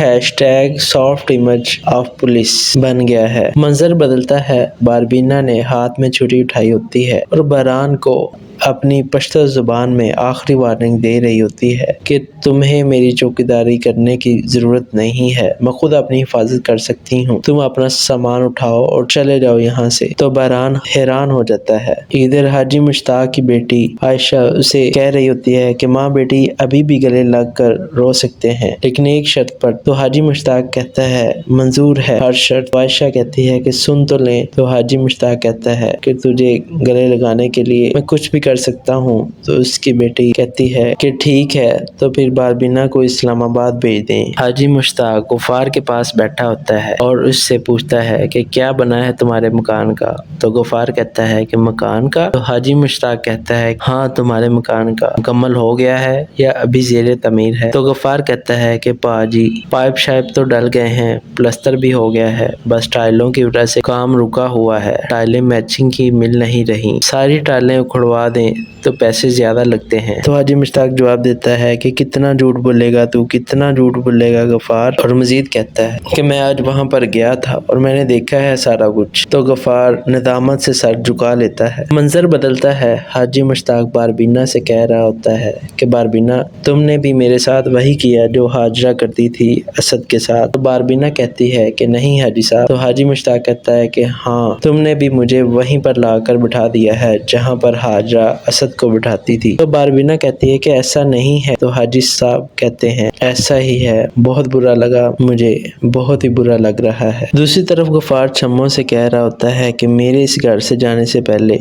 #سافٹ امیج آف پولیس بن گیا ہے۔ منظر بدلتا ہے۔ باربینا نے ہاتھ میں چھری اٹھائی ہوتی ہے اور بہران کو اپنی پشتو زبان میں آخری وارننگ دے رہی ہوتی ہے کہ تمہیں میری چوکیداری کرنے کی ضرورت نہیں ہے، میں خود اپنی حفاظت کر سکتی ہوں، تم اپنا سامان اٹھاؤ اور چلے جاؤ یہاں سے۔ تو بہران حیران ہو جاتا ہے۔ ادھر حاجی مشتاق کی بیٹی عائشہ اسے کہہ رہی ہوتی ہے کہ ماں بیٹی ابھی بھی گلے لگ کر رو سکتے ہیں، لیکن ایک شرط پر۔ تو حاجی مشتاق کہتا ہے منظور ہے ہر شرط۔ عائشہ کہتی ہے کہ سن تو لیں۔ تو حاجی مشتاق کہتا ہے کہ تجھے گلے لگانے کے لیے میں کچھ بھی کر سکتا ہوں۔ تو اس کی بیٹی کہتی ہے کہ ٹھیک ہے، تو پھر باربینا کو اسلام آباد بھیج دیں۔ حاجی مشتاق غفار کے پاس بیٹھا ہوتا ہے اور اس سے پوچھتا ہے کہ کیا بنا ہے تمہارے مکان کا؟ تو غفار کہتا ہے کہ مکان کا؟ تو حاجی مشتاق کہتا ہے ہاں تمہارے مکان کا مکمل ہو گیا ہے یا ابھی زیر تعمیر ہے؟ تو غفار کہتا ہے کہ پاجی پائپ شائپ تو ڈل گئے ہیں، پلستر بھی ہو گیا ہے، بس ٹائلوں کی وجہ سے کام رکا ہوا ہے، ٹائلیں میچنگ کی مل نہیں رہی، ساری ٹائلیں اکھڑوا دیں تو پیسے زیادہ لگتے ہیں۔ تو حاجی مشتاق جواب دیتا ہے کہ کتنا جھوٹ بولے گا تو، کتنا جھوٹ بولے گا غفار؟ اور مزید کہتا ہے کہ میں آج وہاں پر گیا تھا اور میں نے دیکھا ہے سارا کچھ۔ تو غفار ندامت سے سر جھکا لیتا ہے۔ منظر بدلتا ہے۔ حاجی مشتاق باربینا سے کہہ رہا ہوتا ہے کہ باربینا تم نے بھی میرے ساتھ وہی کیا جو ہاجرہ کرتی تھی اسد کے ساتھ؟ تو باربینا کہتی ہے کہ نہیں حاجی صاحب۔ تو حاجی مشتاق کہتا ہے کہ ہاں تم نے بھی مجھے وہیں پر لا کر بٹھا دیا ہے جہاں پر ہاجرہ اسد کو بٹھاتی تھی۔ تو باربینا کہتی ہے کہ ایسا نہیں ہے۔ تو حاجی صاحب کہتے ہیں ایسا ہی ہے، بہت برا لگا مجھے، بہت ہی برا لگ رہا ہے۔ دوسری طرف غفار چھموں سے کہہ رہا ہوتا ہے کہ میرے اس گھر سے جانے سے پہلے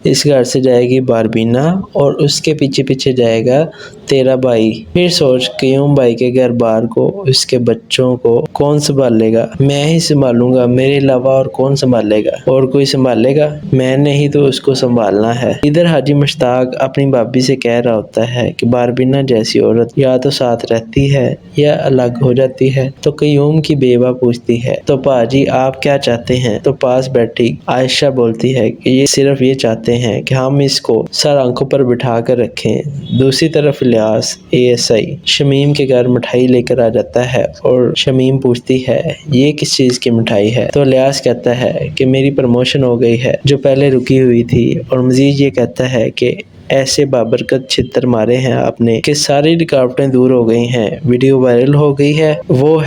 اس گھر سے جائے گی باربینا اور اس کے پیچھے پیچھے جائے گا تیرا بھائی۔ پھر سوچ قیوم بھائی کے گھر بار کو، اس کے بچوں کو کون سنبھالے گا؟ میں ہی سنبھالوں گا، میرے علاوہ اور کون سنبھالے گا؟ اور کوئی سنبھالے گا؟ میں نے ہی تو اس کو سنبھالنا ہے۔ ادھر حاجی حاجی مشتاق اپنی بھابھی سے کہہ رہا ہوتا ہے کہ باربینا جیسی عورت یا تو ساتھ رہتی ہے یا الگ ہو جاتی ہے۔ تو قیوم کی بیوہ پوچھتی ہے تو پاجی آپ کیا چاہتے ہیں؟ تو پاس بیٹھی عائشہ بولتی ہے کہ یہ صرف یہ چاہتے ہیں کہ ہم اس کو سر آنکھوں پر بٹھا کر رکھیں۔ دوسری طرف الیاس ASI شمیم کے گھر مٹھائی لے کر آ جاتا ہے اور شمیم پوچھتی ہے یہ کس چیز کی مٹھائی ہے؟ تو الیاس کہتا ہے کہ میری پروموشن ہو گئی ہے جو پہلے رکی ہوئی تھی، اور مزید یہ کہتا ہے کہ ایسے بابرکت چھتر مارے ہیں آپ نے کہ ساری رکاوٹیں دور ہو گئی ہیں۔ ویڈیو وائرل ہو گئی ہے، وہ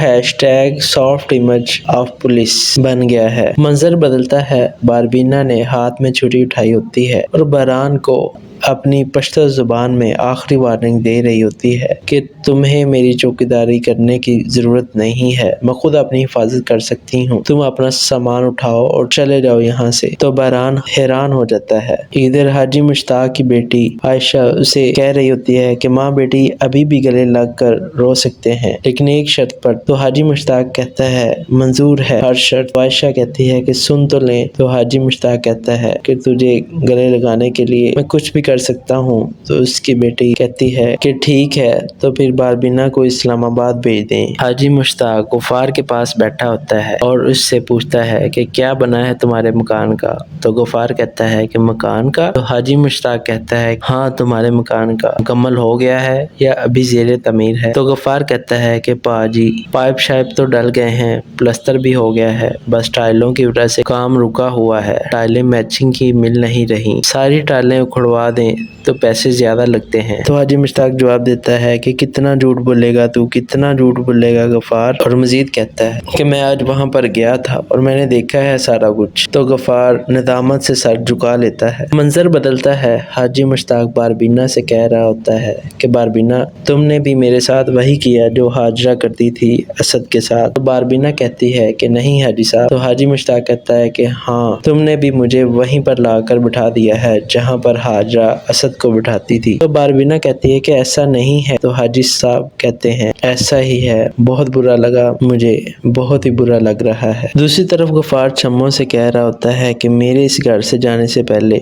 #سافٹ امیج آف پولیس بن گیا ہے۔ منظر بدلتا ہے، باربینا نے ہاتھ میں چھری اٹھائی ہوتی ہے اور بہران کو اپنی پشتو زبان میں آخری وارننگ دے رہی ہوتی ہے کہ تمہیں میری چوکیداری کرنے کی ضرورت نہیں ہے، میں خود اپنی حفاظت کر سکتی ہوں، تم اپنا سامان اٹھاؤ اور چلے جاؤ یہاں سے۔ تو بہران حیران ہو جاتا ہے۔ ادھر حاجی مشتاق کی بیٹی عائشہ اسے کہہ رہی ہوتی ہے کہ ماں بیٹی ابھی بھی گلے لگ کر رو سکتے ہیں لیکن ایک شرط پر۔ تو حاجی مشتاق کہتا ہے منظور ہے ہر شرط۔ تو عائشہ کہتی ہے کہ سن تو لیں۔ تو حاجی مشتاق کہتا ہے کہ تجھے گلے لگانے کے لیے میں کچھ بھی کر سکتا ہوں۔ تو اس کی بیٹی کہتی ہے کہ ٹھیک ہے تو پھر باربینا کو اسلام آباد بھیج دیں۔ حاجی مشتاق غفار کے پاس بیٹھا ہوتا ہے اور اس سے پوچھتا ہے کہ کیا بنا ہے تمہارے مکان کا؟ تو غفار کہتا ہے کہ مکان کا؟ تو حاجی مشتاق کہتا ہے ہاں تمہارے مکان کا مکمل ہو گیا ہے یا ابھی زیر تعمیر ہے؟ تو غفار کہتا ہے کہ پاجی پائپ شائپ تو ڈل گئے ہیں، پلستر بھی ہو گیا ہے، بس ٹائلوں کی وجہ سے کام رکا ہوا ہے، ٹائلیں میچنگ کی مل نہیں رہی، ساری ٹائلیں اکھڑوا دیں تو پیسے زیادہ لگتے ہیں۔ تو حاجی مشتاق جواب دیتا ہے کہ کتنا جھوٹ بولے گا تو، کتنا جھوٹ بولے گا غفار، اور مزید کہتا ہے کہ میں آج وہاں پر گیا تھا اور میں نے دیکھا ہے سارا کچھ۔ تو غفار ندامت سے سر جھکا لیتا ہے۔ منظر بدلتا ہے، حاجی مشتاق باربینا سے کہہ رہا ہوتا ہے کہ باربینا تم نے بھی میرے ساتھ وہی کیا جو حاجرہ کرتی تھی اسد کے ساتھ؟ تو باربینا کہتی ہے کہ نہیں حاجی صاحب۔ تو حاجی مشتاق کہتا ہے کہ ہاں تم نے بھی مجھے وہیں پر لا کر بٹھا دیا ہے جہاں پر حاجرہ اسد کو بٹھاتی تھی۔ تو باربینا کہتی ہے کہ ایسا نہیں ہے۔ تو حاجی صاحب کہتے ہیں ایسا ہی ہے، بہت برا لگا مجھے، بہت ہی برا لگ رہا ہے۔ دوسری طرف غفار چھموں سے کہہ رہا ہوتا ہے کہ میرے اس گھر سے جانے سے پہلے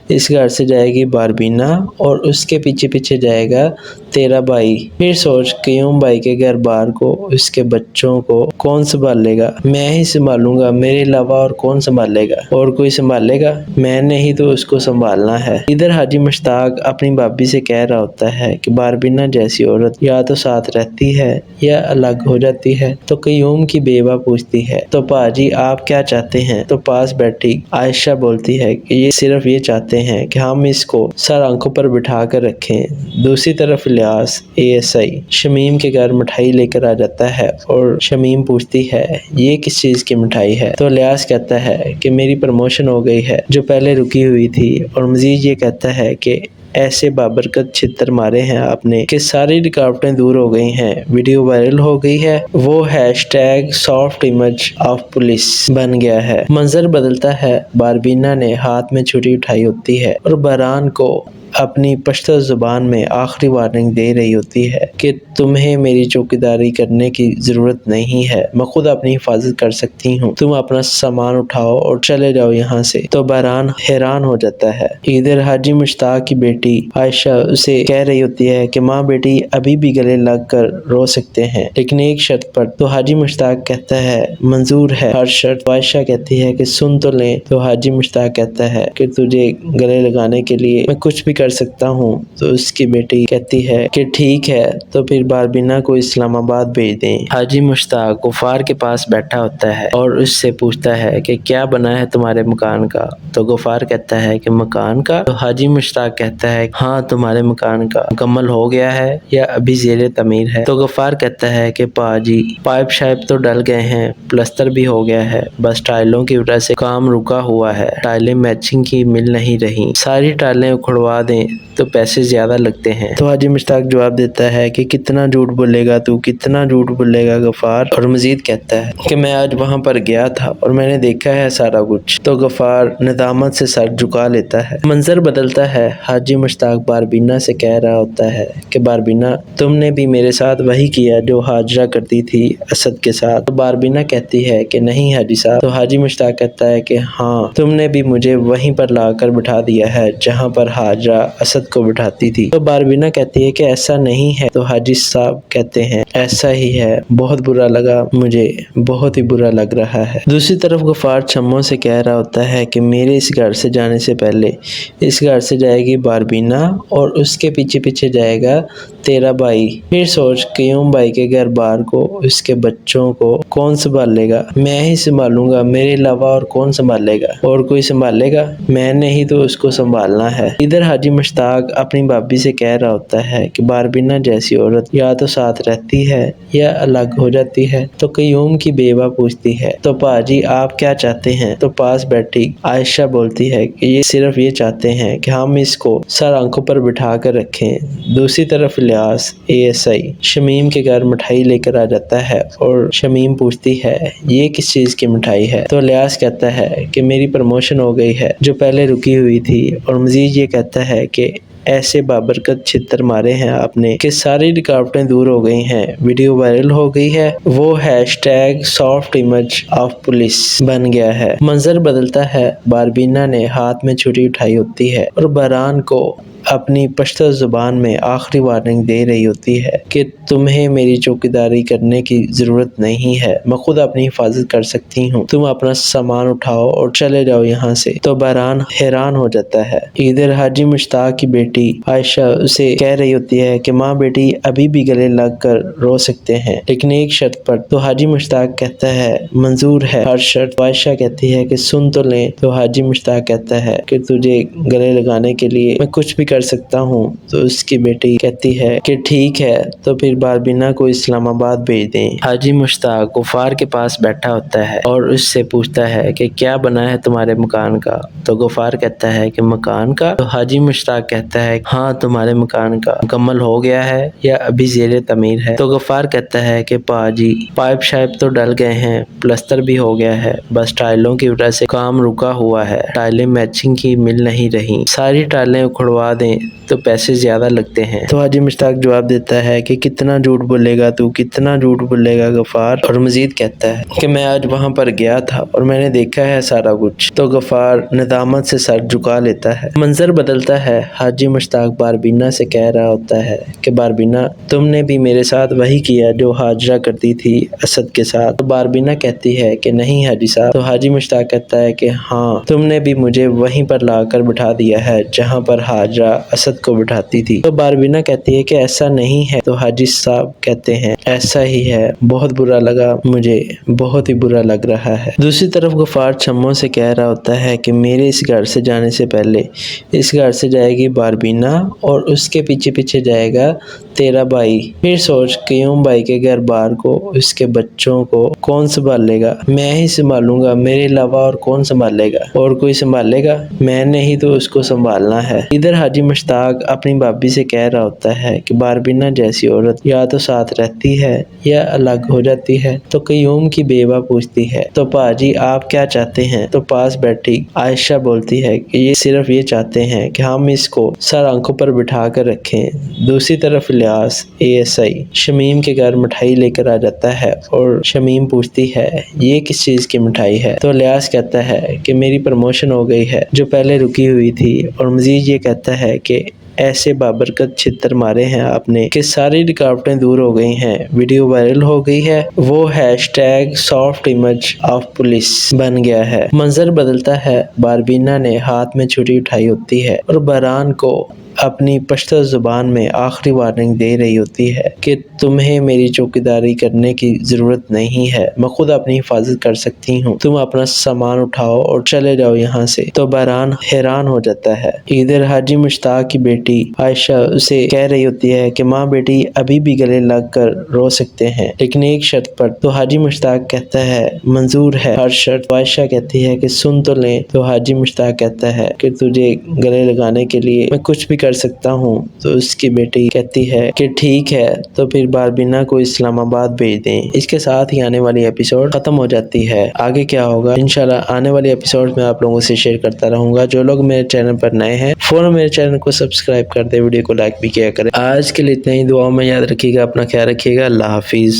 اس گھر سے جائے گی باربینا اور اس کے پیچھے پیچھے جائے گا تیرا بھائی۔ پھر سوچ قیوم بھائی کے گھر بار کو، اس کے بچوں کو کون سنبھالے گا؟ میں ہی سنبھالوں گا، میرے علاوہ اور کون سنبھالے گا؟ اور کوئی سنبھالے گا؟ میں نے ہی تو اس کو سنبھالنا ہے۔ ادھر حاجی مشتاق اپنی بھابھی سے کہہ رہا ہوتا ہے کہ باربینا جیسی عورت یا تو ساتھ رہتی ہے یا الگ ہو جاتی ہے۔ تو قیوم کی بیوہ پوچھتی ہے تو پاجی آپ کیا چاہتے ہیں؟ تو پاس بیٹھی عائشہ بولتی ہے کہ یہ صرف یہ چاہتے ہیں کہ ہم اس کو سر آنکھوں پر بٹھا کر رکھیں۔ دوسری طرف الیاس ASI شمیم کے گھر مٹھائی لے کر آ جاتا ہے اور شمیم پوچھتی ہے یہ کس چیز کی مٹھائی ہے؟ تو الیاس کہتا ہے کہ میری پروموشن ہو گئی ہے جو پہلے رکی ہوئی تھی، اور مزید یہ کہتا ہے کہ ایسے بابرکت چھتر مارے ہیں آپ نے کہ ساری رکاوٹیں دور ہو گئی ہیں۔ ویڈیو وائرل ہو گئی ہے، وہ #سافٹ امیج آف پولیس بن گیا ہے۔ منظر بدلتا ہے، باربینا نے ہاتھ میں چھری اٹھائی ہوتی ہے اور بہران کو اپنی پشتو زبان میں آخری وارننگ دے رہی ہوتی ہے کہ تمہیں میری چوکیداری کرنے کی ضرورت نہیں ہے، میں خود اپنی حفاظت کر سکتی ہوں، تم اپنا سامان اٹھاؤ اور چلے جاؤ یہاں سے۔ تو بہران حیران ہو جاتا ہے۔ ادھر حاجی مشتاق کی بیٹی عائشہ اسے کہہ رہی ہوتی ہے کہ ماں بیٹی ابھی بھی گلے لگ کر رو سکتے ہیں لیکن ایک شرط پر۔ تو حاجی مشتاق کہتا ہے منظور ہے ہر شرط۔ تو عائشہ کہتی ہے کہ سن تو لیں۔ تو حاجی مشتاق کہتا ہے کہ تجھے گلے لگانے کے لیے میں کچھ بھی کر سکتا ہوں۔ تو اس کی بیٹی کہتی ہے کہ ٹھیک ہے تو پھر باربینا کو اسلام آباد بھیج دیں۔ حاجی مشتاق غفار کے پاس بیٹھا ہوتا ہے اور اس سے پوچھتا ہے کہ کیا بنا ہے تمہارے مکان کا؟ تو غفار کہتا ہے کہ مکان کا؟ تو حاجی مشتاق کہتا ہے ہاں تمہارے مکان کا مکمل ہو گیا ہے یا ابھی زیر تعمیر ہے؟ تو غفار کہتا ہے کہ پاجی پائپ شائپ تو ڈل گئے ہیں، پلستر بھی ہو گیا ہے، بس ٹائلوں کی وجہ سے کام رکا ہوا ہے، ٹائلیں میچنگ کی مل نہیں رہی، ساری ٹائلیں اکھڑوا دیں دیں تو پیسے زیادہ لگتے ہیں۔ تو حاجی مشتاق جواب دیتا ہے کہ کتنا جھوٹ بولے گا تو، کتنا جھوٹ بولے گا غفار، اور مزید کہتا ہے کہ میں آج وہاں پر گیا تھا اور میں نے دیکھا ہے سارا کچھ۔ تو غفار ندامت سے سر جھکا لیتا ہے۔ منظر بدلتا ہے، حاجی مشتاق باربینا سے کہہ رہا ہوتا ہے کہ باربینا تم نے بھی میرے ساتھ وہی کیا جو حاجرہ کرتی تھی اسد کے ساتھ۔ تو باربینا کہتی ہے کہ نہیں حاجی صاحب۔ تو حاجی مشتاق کہتا ہے کہ ہاں، تم نے بھی مجھے وہیں پر لا کر بٹھا دیا ہے جہاں پر حاجرہ اسد کو بٹھاتی تھی۔ تو باربینا کہتی ہے کہ ایسا نہیں ہے۔ تو حاجی صاحب کہتے ہیں ایسا ہی ہے، بہت برا لگا مجھے، بہت ہی برا لگ رہا ہے۔ دوسری طرف غفار چھموں سے کہہ رہا ہوتا ہے کہ میرے اس گھر سے جانے سے پہلے اس گھر سے جائے گی باربینا اور اس کے پیچھے پیچھے جائے گا تیرا بھائی۔ پھر سوچ قیوم بھائی کے گھر بار کو، اس کے بچوں کو کون سنبھالے گا؟ میں ہی سنبھالوں گا، میرے علاوہ اور کون سنبھالے گا؟ اور کوئی سنبھالے گا؟ میں نے ہی تو اس کو سنبھالنا ہے۔ ادھر حاجی مشتاق اپنی بھابھی سے کہہ رہا ہوتا ہے کہ باربینا جیسی عورت یا تو ساتھ رہتی ہے یا الگ ہو جاتی ہے۔ تو قیوم کی بیوہ پوچھتی ہے تو پاجی آپ کیا چاہتے ہیں؟ تو پاس بیٹھی عائشہ بولتی ہے کہ یہ صرف یہ چاہتے ہیں کہ ہم اس کو سر آنکھوں پر بٹھا کر رکھیں۔ دوسری طرف الیاس ASI شمیم کے گھر مٹھائی لے کر آ جاتا ہے اور شمیم پوچھتی ہے یہ کس چیز کی مٹھائی ہے؟ تو الیاس کہتا ہے کہ میری پروموشن ہو گئی ہے جو پہلے رکی ہوئی تھی، اور مزید یہ کہتا ہے کہ ایسے بابرکت چھتر مارے ہیں آپ نے کہ ساری رکاوٹیں دور ہو گئی ہیں، ویڈیو وائرل ہو گئی ہے، وہ #soft image of police بن گیا ہے۔ منظر بدلتا ہے، باربینا نے ہاتھ میں چھری اٹھائی ہوتی ہے اور بہران کو اپنی پشتو زبان میں آخری وارننگ دے رہی ہوتی ہے کہ تمہیں میری چوکیداری کرنے کی ضرورت نہیں ہے، میں خود اپنی حفاظت کر سکتی ہوں، تم اپنا سامان اٹھاؤ اور چلے جاؤ یہاں سے۔ تو بہران حیران ہو جاتا ہے۔ ادھر حاجی مشتاق کی بیٹی عائشہ اسے کہہ رہی ہوتی ہے کہ ماں بیٹی ابھی بھی گلے لگ کر رو سکتے ہیں لیکن ایک شرط پر۔ تو حاجی مشتاق کہتا ہے منظور ہے ہر شرط۔ عائشہ کہتی ہے کہ سن تو لیں۔ تو حاجی مشتاق کہتا ہے کہ تجھے گلے لگانے کے لیے میں کچھ بھی کر سکتا ہوں۔ تو اس کی بیٹی کہتی ہے کہ ٹھیک ہے، تو پھر باربینا کو اسلام آباد بھیج دیں۔ حاجی مشتاق غفار کے پاس بیٹھا ہوتا ہے اور اس سے پوچھتا ہے کہ کیا بنا ہے تمہارے مکان کا؟ تو غفار کہتا ہے کہ مکان کا؟ تو حاجی مشتاق کہتا ہے ہاں، تمہارے مکان کا مکمل ہو گیا ہے یا ابھی زیر تعمیر ہے؟ تو غفار کہتا ہے کہ پاجی پائپ شائپ تو ڈل گئے ہیں، پلستر بھی ہو گیا ہے، بس ٹائلوں کی وجہ سے کام رکا ہوا ہے، ٹائلیں میچنگ کی مل نہیں رہی، ساری ٹائلیں اکھڑوا دیں تو پیسے زیادہ لگتے ہیں۔ تو حاجی مشتاق جواب دیتا ہے کہ کتنا جھوٹ بولے گا تو، کتنا جھوٹ بولے گا غفار، اور مزید کہتا ہے کہ میں آج وہاں پر گیا تھا اور میں نے دیکھا ہے سارا کچھ۔ تو غفار ندامت سے سر جھکا لیتا ہے۔ منظر بدلتا ہے، حاجی مشتاق باربینا سے کہہ رہا ہوتا ہے کہ باربینا تم نے بھی میرے ساتھ وہی کیا جو حاجرہ کرتی تھی اسد کے ساتھ۔ تو باربینا کہتی ہے کہ نہیں حاجی صاحب۔ تو حاجی مشتاق کہتا ہے کہ ہاں، تم نے بھی مجھے وہیں پر لا کر بٹھا دیا ہے جہاں پر حاجرہ اسد کو بٹھاتی تھی۔ تو باربینا کہتی ہے کہ ایسا نہیں ہے۔ تو حاجی صاحب کہتے ہیں ایسا ہی ہے، بہت برا لگا مجھے، بہت ہی برا لگ رہا ہے۔ دوسری طرف غفار چھموں سے کہہ رہا ہوتا ہے کہ میرے اس گھر سے جانے سے پہلے اس گھر سے جائے گی باربینا اور اس کے پیچھے پیچھے جائے گا تیرا بھائی۔ پھر سوچ قیوم بھائی کے گھر بار کو، اس کے بچوں کو کون سنبھالے گا؟ میں ہی سنبھالوں گا، میرے علاوہ اور کون سنبھالے گا؟ اور کوئی سنبھالے گا؟ میں نے ہی تو اس کو سنبھالنا ہے۔ ادھر حاجی مشتاق اپنی بھابھی سے کہہ رہا ہوتا ہے کہ باربینا جیسی عورت یا تو ساتھ رہتی ہے یا الگ ہو جاتی ہے۔ تو قیوم کی بیوہ پوچھتی ہے تو پاجی آپ کیا چاہتے ہیں؟ تو پاس بیٹھی عائشہ بولتی ہے کہ یہ صرف یہ چاہتے ہیں کہ ہم اس کو سر آنکھوں پر بٹھا کر رکھیں۔ دوسری طرف الیاس ASI شمیم کے گھر مٹھائی لے کر آ جاتا ہے اور شمیم پوچھتی ہے یہ کس چیز کی مٹھائی ہے؟ تو الیاس کہتا ہے کہ میری پروموشن ہو گئی ہے جو پہلے رکی ہوئی تھی، اور مزید یہ کہتا ہے کہ ایسے بابرکت چھتر مارے ہیں آپ نے کہ ساری رکاوٹیں دور ہو گئی ہیں، ویڈیو وائرل ہو گئی ہے، وہ #soft image of police بن گیا ہے۔ منظر بدلتا ہے، باربینا نے ہاتھ میں چھری اٹھائی ہوتی ہے اور بہران کو اپنی پشتو زبان میں آخری وارننگ دے رہی ہوتی ہے کہ تمہیں میری چوکیداری کرنے کی ضرورت نہیں ہے، میں خود اپنی حفاظت کر سکتی ہوں، تم اپنا سامان اٹھاؤ اور چلے جاؤ یہاں سے۔ تو بہران حیران ہو جاتا ہے۔ ادھر حاجی مشتاق کی بیٹی عائشہ اسے کہہ رہی ہوتی ہے کہ ماں بیٹی ابھی بھی گلے لگ کر رو سکتے ہیں لیکن ایک شرط پر۔ تو حاجی مشتاق کہتا ہے منظور ہے ہر شرط۔ عائشہ کہتی ہے کہ سن تو لیں۔ تو حاجی مشتاق کہتا ہے کہ تجھے گلے لگانے کے لیے میں کچھ بھی کر سکتا ہوں، تو اس کی بیٹی کہتی ہے کہ ٹھیک ہے، تو پھر باربینا کو اسلام آباد بھیج دیں۔ اس کے ساتھ ہی آنے والی ایپیسوڈ ختم ہو جاتی ہے۔ آگے کیا ہوگا انشاءاللہ آنے والی ایپیسوڈ میں آپ لوگوں سے شیئر کرتا رہوں گا۔ جو لوگ میرے چینل پر نئے ہیں فوراً میرے چینل کو سبسکرائب کر دے، ویڈیو کو لائک بھی کیا کریں۔ آج کے لیے اتنا ہی، دعاؤں میں یاد رکھیے گا، اپنا خیال رکھیے گا۔ اللہ حافظ۔